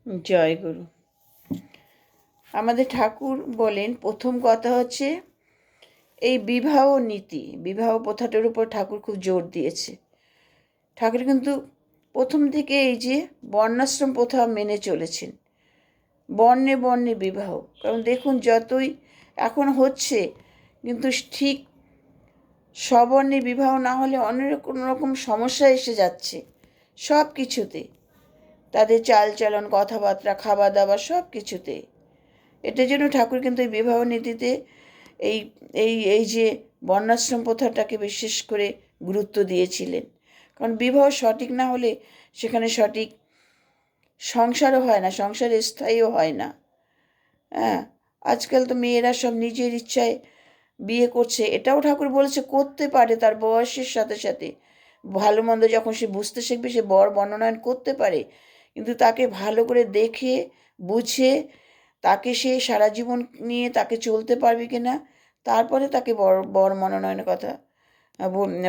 জয় গুরু। আমাদের ঠাকুর বলেন, প্রথম কথা হচ্ছে এই বিবাহ নীতি, বিবাহ প্রথাটার উপর ঠাকুর খুব জোর দিয়েছে। ঠাকুর কিন্তু প্রথম থেকে এই যে বর্ণাশ্রম প্রথা মেনে চলেছেন, বর্ণে বর্ণে বিবাহ। কারণ দেখুন, যতই এখন হচ্ছে, কিন্তু ঠিক সবর্ণে বিবাহ না হলে অনেক কোনো রকম সমস্যা এসে যাচ্ছে সব কিছুতে, তাদের চালচলন, কথাবার্তা, খাওয়া দাওয়া, সব কিছুতে। এটার জন্য ঠাকুর কিন্তু এই বিবাহ নীতিতে এই এই এই যে বর্ণাশ্রম প্রথাটাকে বিশেষ করে গুরুত্ব দিয়েছিলেন। কারণ বিবাহ সঠিক না হলে সেখানে সঠিক সংসারও হয় না, সংসার স্থায়ীও হয় না। হ্যাঁ, আজকাল তো মেয়েরা সব নিজের ইচ্ছায় বিয়ে করছে। এটাও ঠাকুর বলেছে করতে পারে, তার বয়সের সাথে সাথে ভালো মন্দ যখন সে বুঝতে শিখবে সে বর মনোনয়ন করতে পারে। কিন্তু তাকে ভালো করে দেখে বুঝে তাকে সে সারা জীবন নিয়ে তাকে চলতে পারবে কিনা, তারপরে তাকে বর বর মনোনয়নের কথা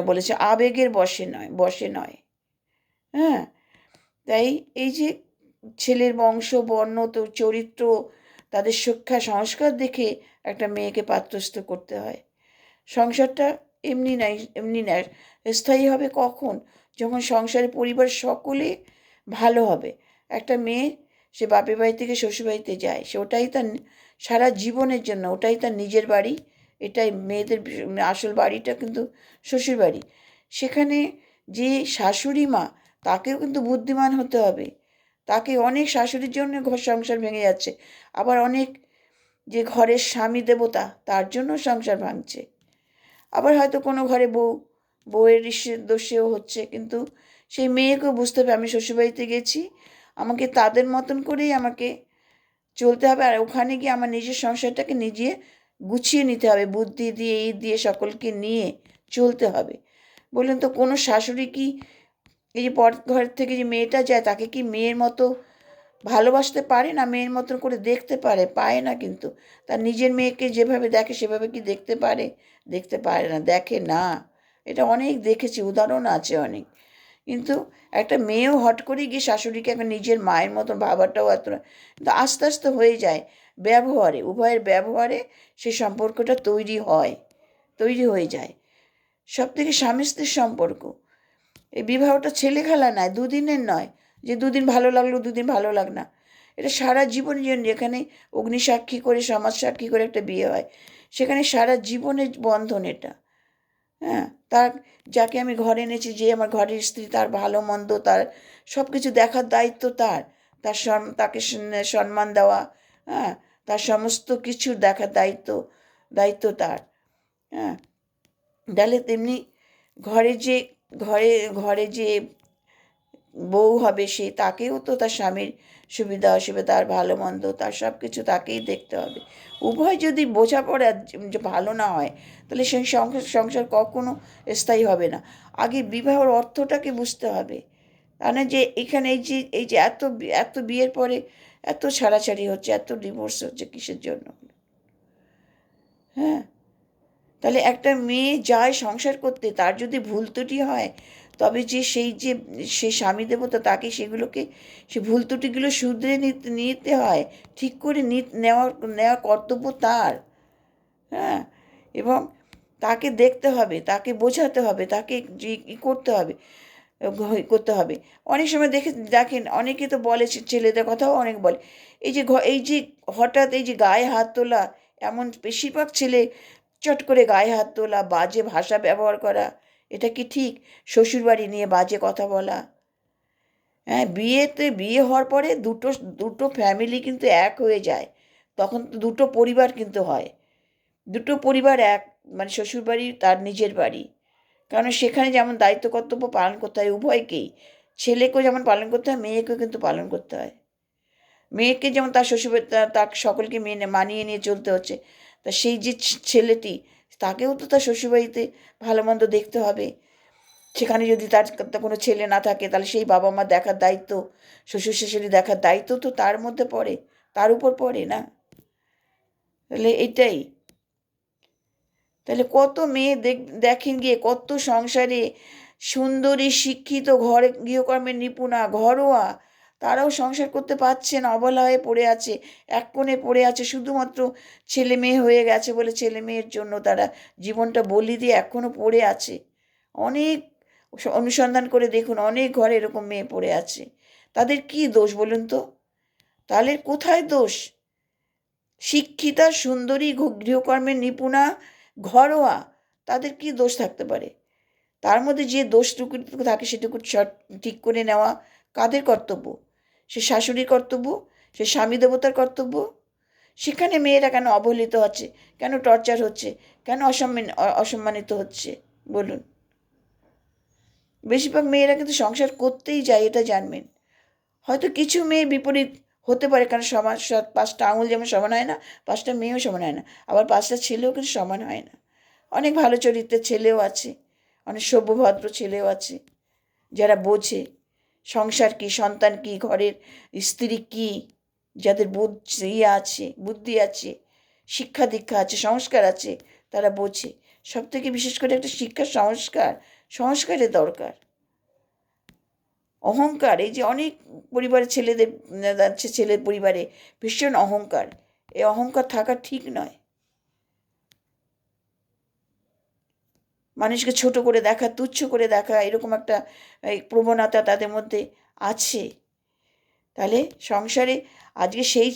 বলেছে। আবেগের বশে নয়। হ্যাঁ, তাই এই যে ছেলের বংশ, বর্ণ, তো চরিত্র, তাদের শিক্ষা সংস্কার দেখে একটা মেয়েকে পাত্রস্থ করতে হয়। সংসারটা এমনি নয় স্থায়ী হবে কখন? যখন সংসারে পরিবার সকলে ভালো হবে। একটা মেয়ে, সে বাপের বাড়ি থেকে শ্বশুর বাড়িতে যায়, সে ওটাই তার সারা জীবনের জন্য, ওটাই তার নিজের বাড়ি। এটাই মেয়েদের আসল বাড়িটা কিন্তু শ্বশুর বাড়ি। সেখানে যে শাশুড়ি মা, তাকেও কিন্তু বুদ্ধিমান হতে হবে। তাকে অনেক শাশুড়ির জন্য ঘর সংসার ভেঙে যাচ্ছে, আবার অনেক যে ঘরের স্বামী দেবতা, তার জন্য সংসার ভাঙছে। আবার হয়তো কোনো ঘরে বউয়ের দোষেও হচ্ছে, কিন্তু সেই মেয়েকেও বুঝতে হবে আমি শ্বশুরবাড়িতে গেছি, আমাকে তাদের মতন করেই আমাকে চলতে হবে। আর ওখানে গিয়ে আমার নিজের সংসারটাকে নিজে গুছিয়ে নিতে হবে, বুদ্ধি দিয়ে এই দিয়ে সকলকে নিয়ে চলতে হবে। বললেন তো কোনো শাশুড়ি কি এই যে পর ঘর থেকে যে মেয়েটা যায়, তাকে কি মেয়ের মতো ভালোবাসতে পারে না, মেয়ের মতন করে দেখতে পারে না। কিন্তু তার নিজের মেয়েকে যেভাবে দেখে সেভাবে কি দেখতে পারে? দেখতে পারে না, দেখে না। এটা অনেক দেখেছি, উদাহরণ আছে অনেক। কিন্তু একটা মেয়েও হট করে গিয়ে শাশুড়িকে একটা নিজের মায়ের মতন ভাবাটাও এত না। কিন্তু আস্তে আস্তে হয়ে যায় ব্যবহারে, উভয়ের ব্যবহারে সেই সম্পর্কটা তৈরি হয়ে যায়। সব থেকে স্বামী স্ত্রীর সম্পর্ক, এই বিবাহটা ছেলে খেলা নয়, দুদিনের নয়, যে দুদিন ভালো লাগলো দুদিন ভালো লাগ না। এটা সারা জীবনের জন্য। যেখানে অগ্নিসাক্ষী করে, সমাজ সাক্ষী করে একটা বিয়ে হয়, সেখানে সারা জীবনের বন্ধন এটা। হ্যাঁ, তার যাকে আমি ঘরে এনেছি, যে আমার ঘরের স্ত্রী, তার ভালো মন্দ, তার সব কিছু দেখার দায়িত্ব তার। তাকে সম্মান দেওয়া, হ্যাঁ, তার সমস্ত কিছুর দেখার দায়িত্ব তার। হ্যাঁ, তাহলে তেমনি ঘরে যে ঘরে ঘরে যে বউ হবে, সে তাকেও তো তার স্বামীর সুবিধা অসুবিধা, তার ভালো মন্দ, তার সব কিছু তাকেই দেখতে হবে। উভয় যদি বোঝাপড়া যে ভালো না হয়, তাহলে সেই সংসার কখনো স্থায়ী হবে না। আগে বিবাহর অর্থটাকে বুঝতে হবে। মানে যে এখানে এই যে এত এত বিয়ের পরে এত ছাড়াছাড়ি হচ্ছে, এত ডিভোর্স হচ্ছে, কিসের জন্য? হ্যাঁ, তাহলে একটা মেয়ে যায় সংসার করতে, তার যদি ভুল ত্রুটি হয়, তবে যে সে স্বামী দেবতা, তাকে সেগুলোকে, সে ভুল ত্রুটিগুলো শুধরে নিতে হয়, ঠিক করে নেওয়া কর্তব্য তার। হ্যাঁ, এবং তাকে দেখতে হবে, তাকে বোঝাতে হবে, তাকে যে করতে হবে। অনেক সময় দেখেন অনেকে তো বলে, ছেলেদের কথাও অনেক বলে, এই যে হঠাৎ এই যে গায়ে হাত তোলা, এমন বেশিরভাগ ছেলে চট করে গায়ে হাত তোলা, বাজে ভাষা ব্যবহার করা, এটা কি ঠিক? শ্বশুরবাড়ি নিয়ে বাজে কথা বলা। হ্যাঁ, বিয়ে হওয়ার পরে দুটো দুটো ফ্যামিলি কিন্তু এক হয়ে যায়, তখন তো দুটো পরিবার কিন্তু হয়। দুটো পরিবার এক, মানে শ্বশুরবাড়ি তার নিজের বাড়ি। কারণ সেখানে যেমন দায়িত্ব কর্তব্য পালন করতে হয় উভয়কেই, ছেলেকেও যেমন পালন করতে হয়, মেয়েকেও কিন্তু পালন করতে হয়। মেয়েকে যেমন তার শ্বশুরবাড়ি তার সকলকে মানিয়ে নিয়ে চলতে হচ্ছে, তা সেই যে ছেলেটি, তাকেও তো তার শ্বশুরবাড়িতে ভালো মন্দ দেখতে হবে। সেখানে যদি তার কোনো ছেলে না থাকে, তাহলে সেই বাবা মা দেখার দায়িত্ব, শ্বশুর শাশুড়ি দেখার দায়িত্ব তো তার মধ্যে পড়ে, তার উপর পড়ে না? তাহলে এটাই। তাহলে কত মেয়ে দেখেন গিয়ে, কত সংসারে সুন্দরী, শিক্ষিত, ঘরে গৃহকর্মে নিপুণা, ঘরোয়া, তারাও সংসার করতে পারছে না, অবলা হয়ে পড়ে আছে, এক কোণে পড়ে আছে, শুধুমাত্র ছেলে মেয়ে হয়ে গেছে বলে ছেলে মেয়ের জন্য তারা জীবনটা বলি দিয়ে এখনও পড়ে আছে। অনেক অনুসন্ধান করে দেখুন, অনেক ঘরে এরকম মেয়ে পড়ে আছে। তাদের কি দোষ বলুন তো? তাহলে কোথায় দোষ? শিক্ষিতা, সুন্দরী, গৃহকর্মের নিপুণা, ঘরোয়া, তাদের কি দোষ থাকতে পারে? তার মধ্যে যে দোষটুকু থাকে সেটুকু ঠিক করে নেওয়া কাদের কর্তব্য? সে শাশুড়ির কর্তব্য, সে স্বামী দেবতার কর্তব্য। সেখানে মেয়েরা কেন অবহেলিত হচ্ছে, কেন টর্চার হচ্ছে, কেন অসম্মানিত হচ্ছে বলুন? বেশিরভাগ মেয়েরা কিন্তু সংসার করতেই যায়, এটা জানবেন। হয়তো কিছু মেয়ে বিপরীত হতে পারে, কারণ সমান, 5টা আঙুল যেমন সমান হয় না, 5টা মেয়েও সমান হয় না, আবার 5টা ছেলেও কিন্তু সমান হয় না। অনেক ভালো চরিত্রের ছেলেও আছে, অনেক সভ্যভদ্র ছেলেও আছে, যারা বোঝে সংসার কী, সন্তান কী, ঘরের স্ত্রী কী, যাদের বুদ্ধি আছে, শিক্ষা দীক্ষা আছে, সংস্কার আছে, তারা বোঝে। সব থেকে বিশেষ করে একটা শিক্ষা, সংস্কারের দরকার। অহংকার, এই যে অনেক পরিবারের ছেলের পরিবারে ভীষণ অহংকার, এই অহংকার থাকা ঠিক নয়। মানুষকে ছোট করে দেখা, তুচ্ছ করে দেখা, এরকম একটা প্রবণতা তাদের মধ্যে আছে। তাহলে সংসারে আজকে সেই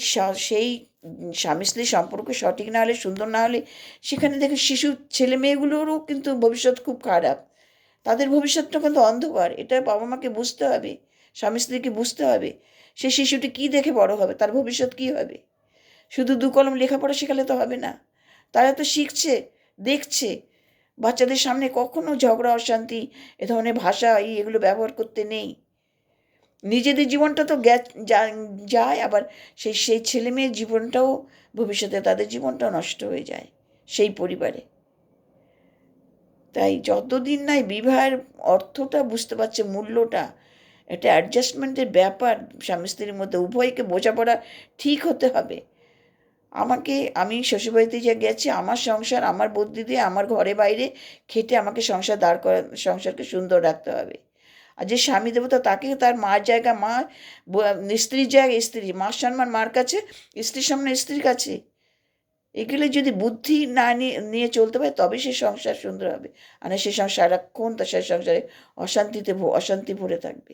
স্বামী স্ত্রীর সম্পর্ক সঠিক না হলে, সুন্দর না হলে, সেখানে দেখে শিশু ছেলে মেয়েগুলোরও কিন্তু ভবিষ্যৎ খুব খারাপ। তাদের ভবিষ্যৎটা কিন্তু অন্ধকার, এটা বাবা মাকে বুঝতে হবে, স্বামী স্ত্রীকে বুঝতে হবে। সে শিশুটি কী দেখে বড় হবে, তার ভবিষ্যৎ কী হবে? শুধু দু কলম লেখাপড়া শেখালে তো হবে না। তারা তো শিখছে, দেখছে। বাচ্চাদের সামনে কখনো ঝগড়া, অশান্তি, এ ধরনের ভাষা এগুলো ব্যবহার করতে নেই। নিজেদের জীবনটা তো যায়, আবার সেই ছেলে মেয়ের জীবনটাও, ভবিষ্যতে তাদের জীবনটাও নষ্ট হয়ে যায় সেই পরিবারে। তাই যতদিন নাই বিবাহের অর্থটা বুঝতে পারছে, মূল্যটা, এটা অ্যাডজাস্টমেন্টের ব্যাপার, স্বামী স্ত্রীর মধ্যে উভয়কে বোঝাপড়া ঠিক হতে হবে। আমি শ্বশুরবাড়িতে যে গেছি, আমার সংসার আমার বুদ্ধি দিয়ে, আমার ঘরে বাইরে খেটে আমাকে সংসারকে সুন্দর রাখতে হবে। আর যে স্বামী দেবতা, তাকে তার মার জায়গা মা, স্ত্রীর জায়গায় স্ত্রী, মার সম্মান মার কাছে, স্ত্রীর সম্মান স্ত্রীর কাছে। এগুলো যদি বুদ্ধি না নিয়ে চলতে পারে, তবে সে সংসার সুন্দর হবে। আর না, সে সারাক্ষণ তার সংসারে অশান্তি ভরে থাকবে।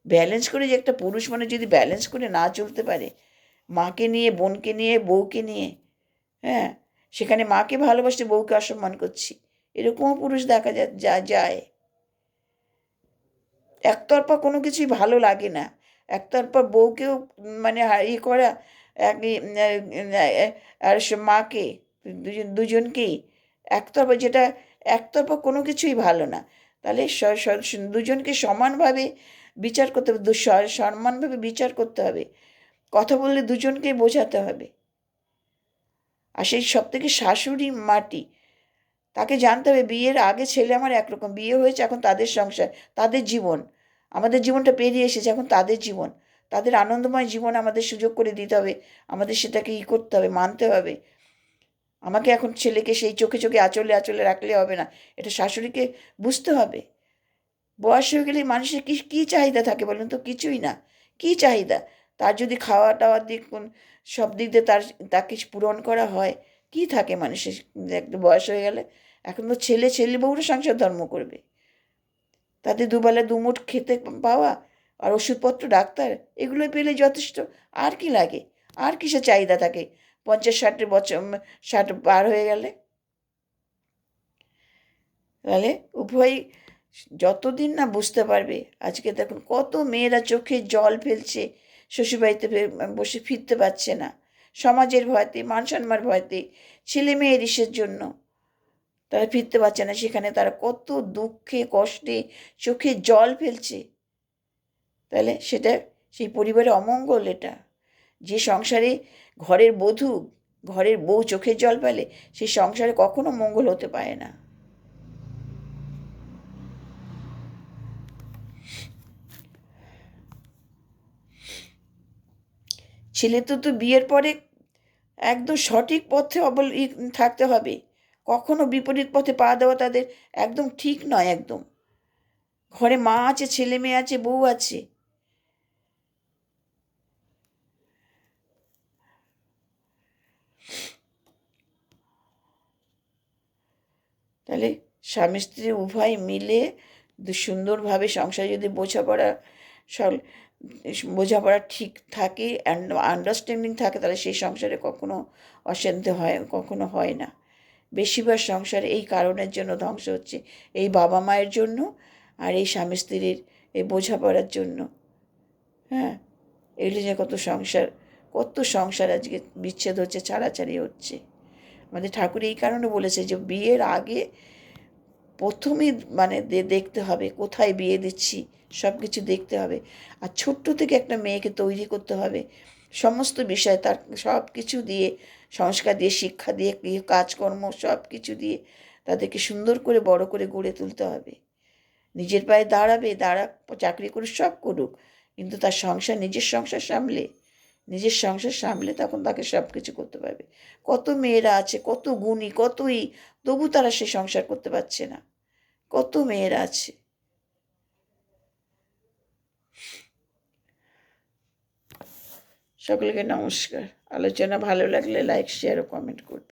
ব্যালেন্স করে, যে একটা পুরুষ মানুষ যদি ব্যালেন্স করে না চলতে পারে, মাকে নিয়ে, বোনকে নিয়ে, বউকে নিয়ে, হ্যাঁ, সেখানে মাকে ভালোবাসতে বউকে অসম্মান করছি, এরকমও পুরুষ দেখা যায়। একতরফা কোনো কিছুই ভালো লাগে না। একতরফা বউকেও মানে করা, আর মাকে, দুজনকেই একতরফা কোনো কিছুই ভালো না। তাহলে দুজনকে সমানভাবে বিচার করতে হবে, সমানভাবে বিচার করতে হবে। কথা বললে দুজনকেই বোঝাতে হবে। আর সেই সব থেকে শাশুড়ি মাটি, তাকে জানতে হবে বিয়ের আগে ছেলে আমার একরকম, বিয়ে হয়েছে এখন তাদের সংসার, তাদের জীবন, আমাদের জীবনটা পেরিয়ে এসেছে, এখন তাদের জীবন, তাদের আনন্দময় জীবন আমাদের সুযোগ করে দিতে হবে। আমাদের সেটাকে করতে হবে, মানতে হবে। আমাকে এখন ছেলেকে সেই চোখে চোখে আঁচলে রাখলে হবে না, এটা শাশুড়িকে বুঝতে হবে। বয়স হয়ে গেলে মানুষের কী চাহিদা থাকে বলুন তো? কিছুই না। কী চাহিদা? তার যদি খাওয়া দাওয়ার সব দিক দিয়ে তাকে পূরণ করা হয়, কি থাকে মানুষের একটু বয়স হয়ে গেলে? এখন তো ছেলে বউরা সংসার ধর্ম করবে, তাদের দুবেলা দুমুঠ খেতে পাওয়া, আর ওষুধপত্র, ডাক্তার, এগুলো পেলে যথেষ্ট। আর কি লাগে? আর কিসের চাহিদা থাকে 50-60 বছর, 60 পার হয়ে গেলে? তাহলে উভয় যতদিন না বুঝতে পারবে, আজকে দেখুন কত মেয়েরা চোখে জল ফেলছে, শ্বশুরবাড়িতে বসে ফিরতে পারছে না, সমাজের ভয়তে, মান সম্মান ভয়তে, ছেলে মেয়ের ইসের জন্য তারা ফিরতে পারছে না। সেখানে তারা কত দুঃখে, কষ্টে, চোখে জল ফেলছে। তাহলে সেটা সেই পরিবারে অমঙ্গল। এটা যে সংসারে ঘরের বউ চোখের জল ফেলে, সেই সংসারে কখনো মঙ্গল হতে পারে না। ছেলে তো বিয়ের পরে একদম সঠিক পথে থাকতে হবে। কখনো বিপরীত পথে পা দেওয়া তাদের একদম ঠিক নয়। একদম ঘরে মা আছে, ছেলে মেয়ে আছে, বউ আছে, তাহলে স্বামী স্ত্রী উভয় মিলে সুন্দরভাবে সংসারে যদি বোঝাপড়া ঠিক থাকে, আন্ডারস্ট্যান্ডিং থাকে, তাহলে সেই সংসারে কখনো অশান্তি কখনো হয় না। বেশিরভাগ সংসারে এই কারণের জন্য ধ্বংস হচ্ছে, এই বাবা মায়ের জন্য আর এই স্বামী স্ত্রীর এই বোঝাপড়ার জন্য। হ্যাঁ, এগুলি যে কত সংসার আজকে বিচ্ছেদ হচ্ছে, ছাড়াছাড়ি হচ্ছে। আমাদের ঠাকুর এই কারণে বলেছে যে বিয়ের আগে প্রথমেই মানে দেখতে হবে কোথায় বিয়ে দিচ্ছি, সব কিছু দেখতে হবে। আর ছোট্ট থেকে একটা মেয়েকে তৈরি করতে হবে, সমস্ত বিষয় তার সব কিছু দিয়ে, সংস্কার দিয়ে, শিক্ষা দিয়ে, কাজকর্ম সব কিছু দিয়ে তাদেরকে সুন্দর করে বড় করে গড়ে তুলতে হবে। নিজের পায়ে দাঁড়াবে, চাকরি করে সব করুক, কিন্তু তার নিজের সংসার সামলে তখন তাকে সব কিছু করতে পারবে। কত মেয়েরা আছে, কত গুণী, কতই, তবু তারা সে সংসার করতে পারছে না। কত মেয়েরা আছে। সকলকে নমস্কার। আলোচনা ভালো লাগলে লাইক, শেয়ার ও কমেন্ট করবে।